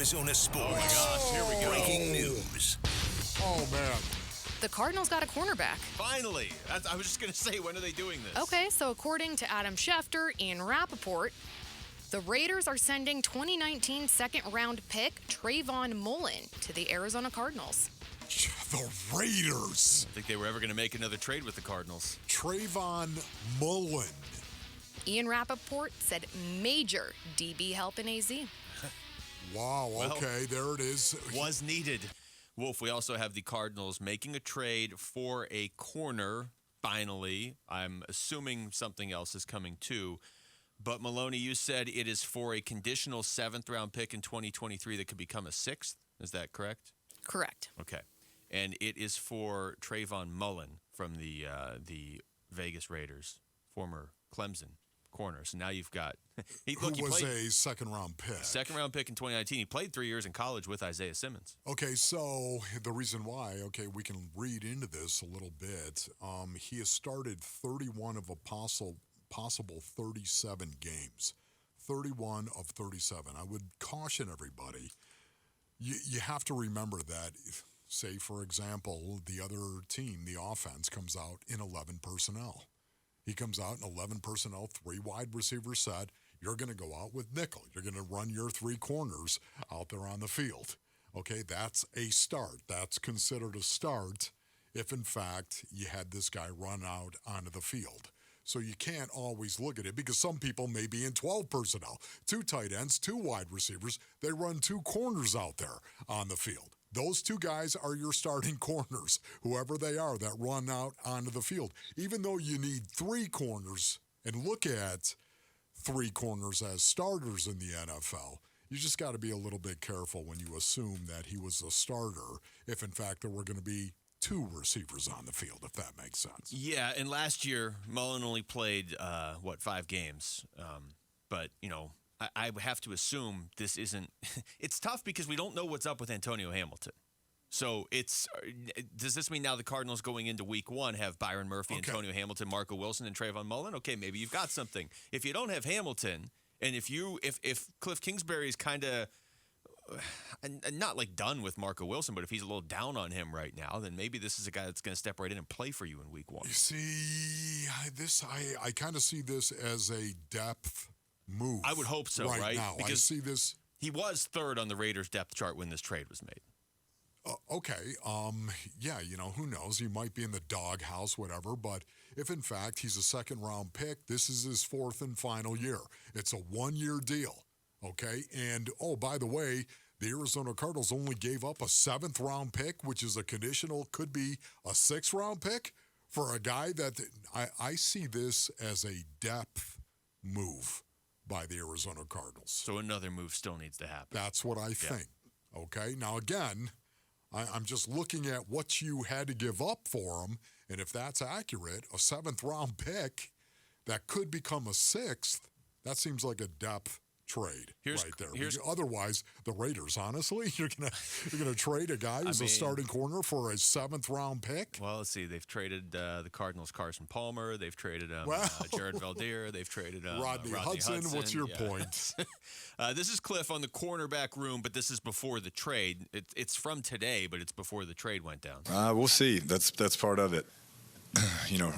Arizona sports. Oh, my gosh. Here we go. Breaking news. Oh, man. The Cardinals got a cornerback. Finally. I was just going to say, when are they doing this? Okay, so according to Adam Schefter and Rappaport, the Raiders are sending 2019 second-round pick Trayvon Mullen to the Arizona Cardinals. The Raiders. I think they were ever going to make another trade with the Cardinals. Trayvon Mullen. Ian Rappaport said major DB help in AZ. Wow, okay, there it is. Was needed. Wolf, we also have the Cardinals making a trade for a corner, finally. I'm assuming something else is coming too. But Maloney, you said it is for a conditional 7th-round pick in 2023 that could become a 6th. Is that correct? Correct. Okay. And it is for Trayvon Mullen from the Vegas Raiders, former Clemson corner. So now you've got who was a second-round pick. Second-round pick in 2019. He played 3 years in college with Isaiah Simmons. Okay, so the reason why, we can read into this a little bit. He has started 31 of a possible 37 games. 31 of 37. I would caution everybody. You have to remember that, say, for example, the other team, the offense, comes out in 11 personnel. He comes out in 11 personnel, 3 wide receiver set. You're going to go out with nickel. You're going to run your 3 corners out there on the field. Okay, that's a start. That's considered a start if, in fact, you had this guy run out onto the field. So you can't always look at it because some people may be in 12 personnel, 2 tight ends, 2 wide receivers. They run 2 corners out there on the field. Those 2 guys are your starting corners, whoever they are that run out onto the field. Even though you need 3 corners and look at 3 corners as starters in the NFL, you just got to be a little bit careful when you assume that he was a starter if, in fact, there were going to be 2 receivers on the field, if that makes sense. Yeah, and last year, Mullen only played, 5 games. But, I have to assume this isn't – it's tough because we don't know what's up with Antonio Hamilton. So does this mean now the Cardinals going into week 1 have Byron Murphy, Okay. Antonio Hamilton, Marco Wilson, and Trayvon Mullen? Okay, maybe you've got something. If you don't have Hamilton, and if Cliff Kingsbury's kind of and not like done with Marco Wilson, but if he's a little down on him right now, then maybe this is a guy that's going to step right in and play for you in week 1. You see, I kind of see this as a depth move. I would hope so, right? Now. Because I see this. He was 3rd on the Raiders depth chart when this trade was made. Okay. Yeah, who knows? He might be in the doghouse, whatever. But if, in fact, he's a second-round pick, this is his 4th and final year. It's a 1-year deal, okay? And, by the way, the Arizona Cardinals only gave up a 7th-round pick, which is a conditional, could be a 6th-round pick for a guy that I see this as a depth move by the Arizona Cardinals. So another move still needs to happen. That's what I think. Okay? Now, again, I'm just looking at what you had to give up for him, and if that's accurate, a 7th-round pick that could become a 6th, that seems like a depth trade right there. Otherwise, the Raiders, honestly, you're gonna trade a guy who's a starting corner for a 7th-round pick? Well, let's see. They've traded the Cardinals' Carson Palmer. They've traded Jared Valdir. They've traded Rodney Hudson. What's your point? This is Cliff on the cornerback room, but this is before the trade. It's from today, but it's before the trade went down. We'll see. That's part of it.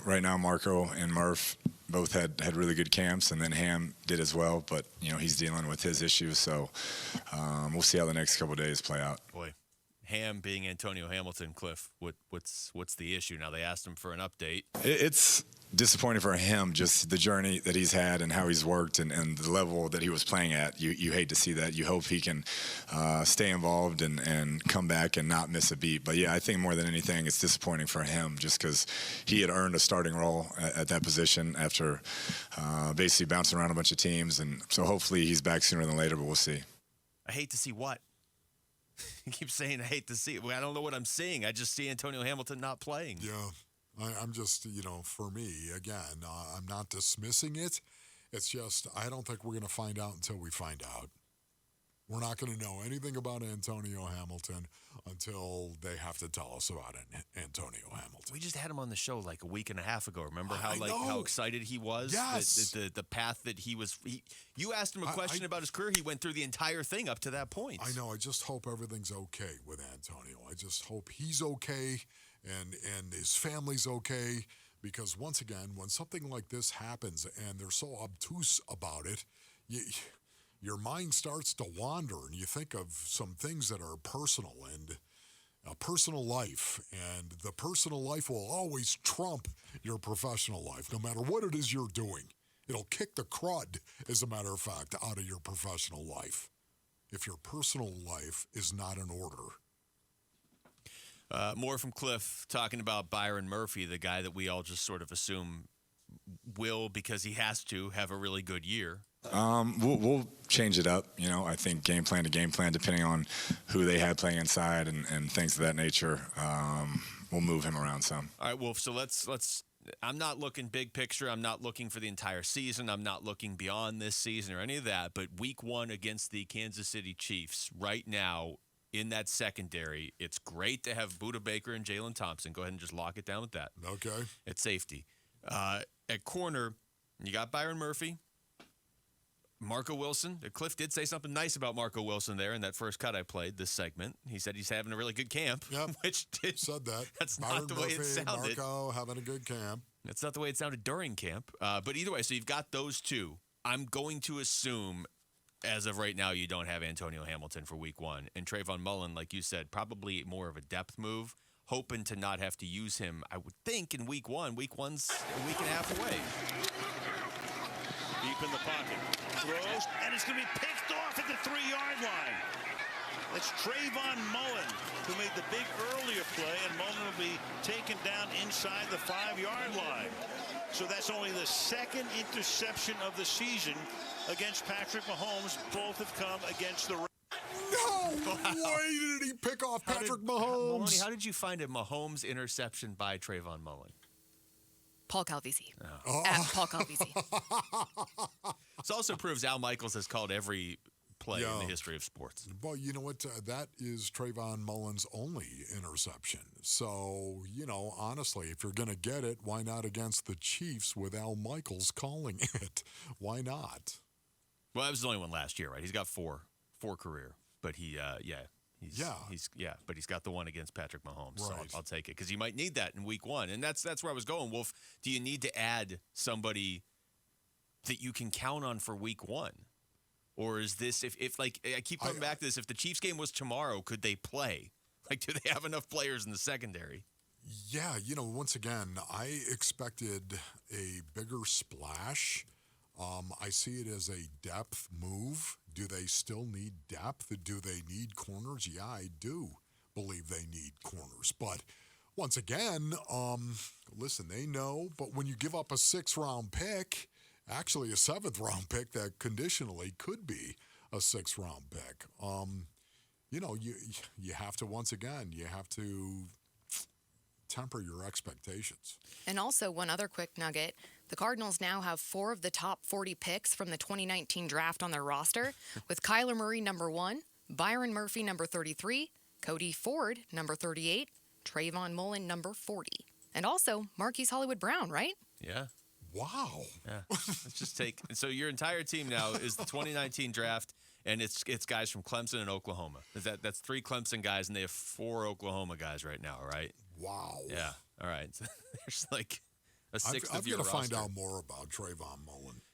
Right now Marco and Murph both had really good camps, and then Ham did as well, but he's dealing with his issues, so we'll see how the next couple of days play out. Boy, Ham being Antonio Hamilton, Cliff, what's the issue now? They asked him for an update. It's disappointing for him, just the journey that he's had and how he's worked and the level that he was playing at. You hate to see that. You hope he can stay involved and come back and not miss a beat. But, yeah, I think more than anything it's disappointing for him just because he had earned a starting role at that position after basically bouncing around a bunch of teams. And so hopefully he's back sooner than later, but we'll see. I hate to see what? You keep saying I hate to see it. Well, I don't know what I'm seeing. I just see Antonio Hamilton not playing. Yeah. I'm just, for me, again, I'm not dismissing it. It's just I don't think we're going to find out until we find out. We're not going to know anything about Antonio Hamilton until they have to tell us about Antonio Hamilton. We just had him on the show like a week and a half ago. Remember how know. how excited he was? Yes. The path that he was. You asked him a question about his career. He went through the entire thing up to that point. I know. I just hope everything's okay with Antonio. I just hope he's okay and his family's okay. Because once again, when something like this happens and they're so obtuse about it, your mind starts to wander and you think of some things that are personal and a personal life. And the personal life will always trump your professional life, no matter what it is you're doing. It'll kick the crud, as a matter of fact, out of your professional life if your personal life is not in order. More from Cliff talking about Byron Murphy, the guy that we all just sort of assume will, because he has to, have a really good year. We'll change it up. I think game plan to game plan, depending on who they had playing inside and things of that nature. We'll move him around some. All right, Wolf. So let's. I'm not looking big picture. I'm not looking for the entire season. I'm not looking beyond this season or any of that. But week 1 against the Kansas City Chiefs right now in that secondary, it's great to have Budda Baker and Jalen Thompson. Go ahead and just lock it down with that. Okay. At safety. At corner, you got Byron Murphy. Marco Wilson. Cliff did say something nice about Marco Wilson there in that first cut I played this segment. He said he's having a really good camp. Yep. Which said that. That's Byron not the way it sounded. Marco having a good camp. That's not the way it sounded during camp. But either way, so you've got those two. I'm going to assume, as of right now, you don't have Antonio Hamilton for week 1. And Trayvon Mullen, like you said, probably more of a depth move, hoping to not have to use him, I would think, in week 1. Week 1's a week and a half away. Deep in the pocket. Throws, and it's going to be picked off at the 3-yard line. That's Trayvon Mullen, who made the big earlier play, and Mullen will be taken down inside the 5-yard line. So that's only the second interception of the season against Patrick Mahomes. Both have come against the... No way did he pick off Patrick Mahomes. Maloney, how did you find a Mahomes interception by Trayvon Mullen? Paul Calvisi. At Paul Calvisi. This also proves Al Michaels has called every play in the history of sports. Well, you know what? That is Trayvon Mullen's only interception. So, honestly, if you're going to get it, why not against the Chiefs with Al Michaels calling it? Why not? Well, that was the only one last year, right? He's got four career, but but he's got the one against Patrick Mahomes. Right. So I'll take it because you might need that in week 1, and that's where I was going. Wolf, do you need to add somebody that you can count on for week 1? Or is this, if like, I keep coming back to this, if the Chiefs game was tomorrow, could they play? Like, do they have enough players in the secondary? Yeah, once again, I expected a bigger splash. I see it as a depth move. Do they still need depth? Do they need corners? Yeah, I do believe they need corners. But once again, listen, they know. But when you give up a 6th-round pick, actually a 7th-round pick that conditionally could be a 6th-round pick, you have to, once again, you have to temper your expectations. And also, one other quick nugget. The Cardinals now have 4 of the top 40 picks from the 2019 draft on their roster, with Kyler Murray, number 1, Byron Murphy, number 33, Cody Ford, number 38, Trayvon Mullen, number 40. And also, Marquise Hollywood Brown, right? Yeah. Wow. Yeah. Let's just take – so your entire team now is the 2019 draft, and it's guys from Clemson and Oklahoma. That's 3 Clemson guys, and they have 4 Oklahoma guys right now, right? Wow. Yeah. All right. So there's like a 6th of your roster. I've got to find out more about Trayvon Mullen.